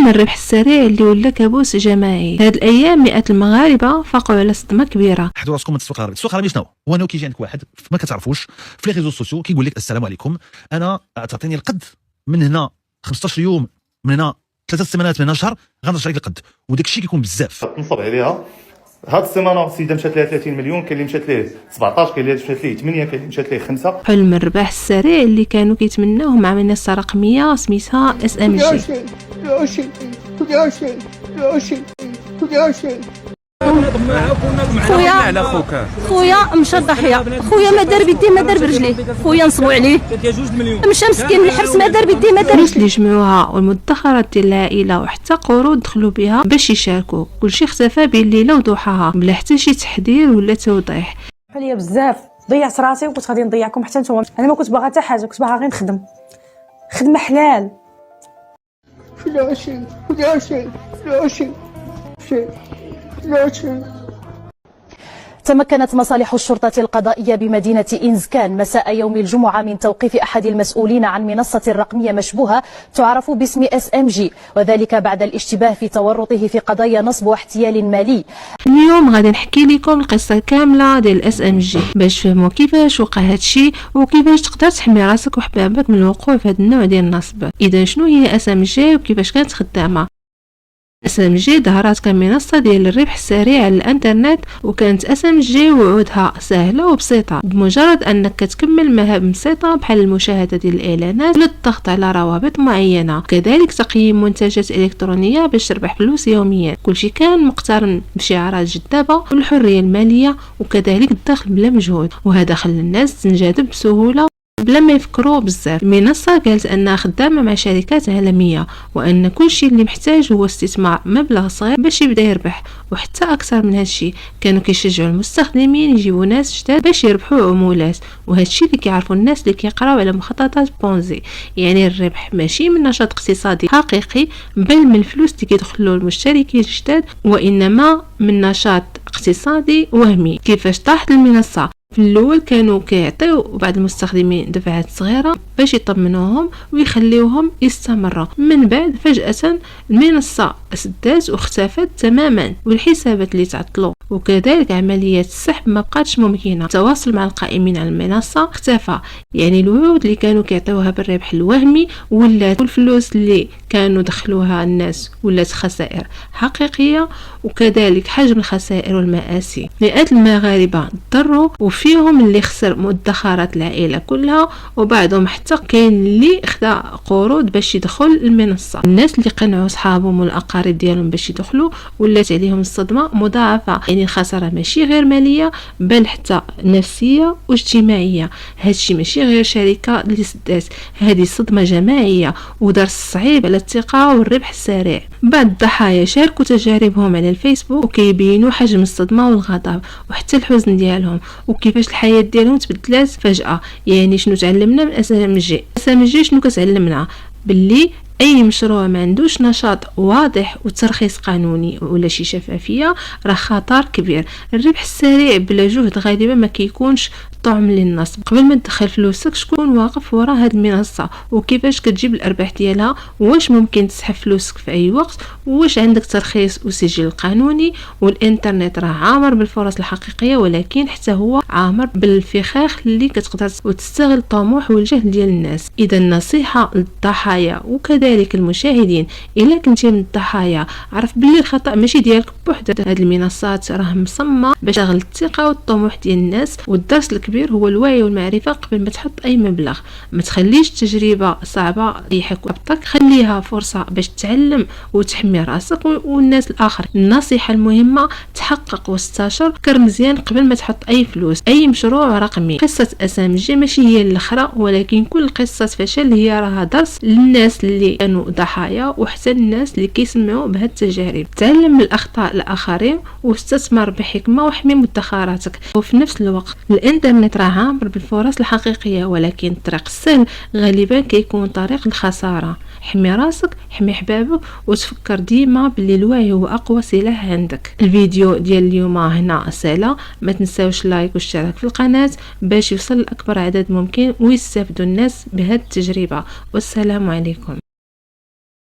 حلم الربح السريع اللي ولا كابوس جماعي. هاد الايام مئات المغاربه فاقوا على صدمه كبيره. حدوا راسكم من السوق العربي. السوق العربي شنو هو؟ انه كيجي عندك واحد ما كتعرفوش في لي ريزو سوسيو كيقول لك السلام عليكم، انا تعطيني القد من هنا 15 يوم، من هنا 3 سيمانات، من هنا شهر، غنرجع لك القد. وداك الشيء كيكون بزاف. تنصب عليها. هاد السيمانه السيده مشات ليها 30 مليون، كاين اللي مشات ليه 17، كاين اللي مشات ليه 8، كاين اللي مشات ليه 5. حلم الربح السريع اللي كانوا كيتمناوه مع منصه رقميه سميتها SMG. خويا مشى ضحيه، خويا ما دار بيديه ما دار برجليه، خويا نصبوا عليه مشى مسكين للحبس، ما دار بيديه ما دار. الفلوس اللي جمعوها والمدخرات ديال العائله وحتى قروض دخلوا بها باش يشاركوا، كلشي اختفى بين ليله وضحاها بلا حتى شي تحذير ولا توضيح. عليا بزاف، ضيعت راسي وكنت غادي نضيعكم حتى نتوما. انا ما كنت باغا حتى حاجه، كنت باغا غير نخدم خدمه حلال. تمكنت مصالح الشرطة القضائية بمدينة إنزكان مساء يوم الجمعة من توقيف أحد المسؤولين عن منصة رقمية مشبوهة تعرف باسم SMG، وذلك بعد الاشتباه في تورطه في قضايا نصب واحتيال مالي. اليوم غادي نحكي لكم القصة كاملة ديال SMG باش تفهموا كيفاش وقع هادشي وكيفاش تقدر تحمي راسك وحبابك من الوقوع في هاد النوع ديال النصب. إذا شنو هي SMG وكيفاش كانت خدامة؟ SMG ظهرت كمنصة ديال الربح السريع على الانترنت، وكانت SMG وعودها سهلة وبسيطة، بمجرد انك كتكمل مهام بسيطة بحال المشاهدة ديال الاعلانات ولا الضغط على روابط معينة، كذلك تقييم منتجات الكترونية باش تربح فلوس يوميا. كلشي كان مقترن بشعارات جذابة والحرية المالية وكذلك الدخل بلا مجهود، وهذا خلى الناس تنجذب بسهولة بلا ما يفكروا بزاف. المنصه قالت انها خدامه مع شركات عالميه وان كل شيء اللي محتاج هو استثمار مبلغ صغير باش يبدا يربح، وحتى اكثر من هادشي كانوا كيشجعوا المستخدمين يجيبوا ناس جداد باش يربحوا عمولات، وهادشي اللي كيعرفوا الناس اللي كيقراو على مخططات بونزي. يعني الربح ماشي من نشاط اقتصادي حقيقي بل من الفلوس اللي كيدخلوا المشتركين الجداد، وانما من نشاط اقتصادي وهمي. كيفاش طاحت المنصه؟ في الاول كانوا كيعطيو بعض المستخدمين دفعات صغيره باش يطمنوهم ويخليوهم يستمروا، من بعد فجاه المنصه سدات واختفت تماما، والحسابات اللي تعطلوا وكذلك عمليات السحب ما بقاتش ممكنه. التواصل مع القائمين على المنصه اختفى، يعني الوعود اللي كانوا كيعطيوها بالربح الوهمي ولات، والفلوس اللي كانوا دخلوها الناس ولات خسائر حقيقيه، وكذلك حجم الخسائر والمآسي. مئات المغاربه ضروا وفيهم اللي خسر مدخرات العائله كلها، وبعضهم حتى كاين اللي خدا قروض باش يدخل المنصه. الناس اللي قنعوا صحابهم والاقارب ديالهم باش يدخلوا ولات عليهم الصدمه مضاعفه، يعني الخساره ماشي غير ماليه بل حتى نفسيه واجتماعيه. هادشي ماشي غير شركه اللي سدات، هذه صدمه جماعيه ودرس صعيب على الثقه والربح السريع. بعض الضحايا شاركوا تجاربهم على الفيسبوك وكيبينوا حجم الصدمه والغضب وحتى الحزن ديالهم وكيفاش الحياه ديالهم تبدلات فجاه. يعني شنو تعلمنا من SMG؟ شنو كتعلمنا؟ باللي اي مشروع ما عندوش نشاط واضح وترخيص قانوني ولا شي شفافيه راه خطر كبير. الربح السريع بلا جهد غالبا ما كيكونش طعم للنصب. قبل ما تدخل فلوسك شكون واقف وراء هذه المنصه وكيفاش كتجيب الارباح ديالها؟ واش ممكن تسحب فلوسك في اي وقت؟ واش عندك ترخيص وسجل قانوني؟ والانترنت راه عامر بالفرص الحقيقيه، ولكن حتى هو عامر بالفخاخ اللي كتقدر وتستغل الطموح والجهل ديال الناس. اذا النصيحه للضحايا وكذلك المشاهدين، الا كنتي من الضحايا عرف باللي الخطا ماشي ديالك بوحدك. هاد المنصات راه مصممه باش تغل الثقه والطموح ديال الناس، والدرس الكبير هو الوعي والمعرفه قبل ما تحط اي مبلغ. ما تخليش تجربه صعبه يحك وقتك، خليها فرصه باش تتعلم وتحمي راسك والناس الاخر. النصيحه المهمه تحقق واستشر، فكر مزيان قبل ما تحط اي فلوس. اي مشروع رقمي قصه SMG ماشي هي الاخرى، ولكن كل قصه فشل هي راها درس للناس اللي كانوا ضحايا وحتى الناس اللي كيسمعوا بهاد التجارب. تعلم من الاخطاء الاخرين واستثمر بحكمه وحمي مدخراتك. وفي نفس الوقت الانترنت راه عامر بالفرص الحقيقيه، ولكن الطريق السهل غالبا كيكون طريق الخساره. حمي راسك، حمي حبابك، وتفكر ديما باللي الوعي هو اقوى سلاح عندك. الفيديو ديال اليوم هنا سهله، ما تنساوش لايك واشتراك في القناه باش يوصل لاكبر عدد ممكن ويستافدوا الناس بهذه التجربه. والسلام عليكم.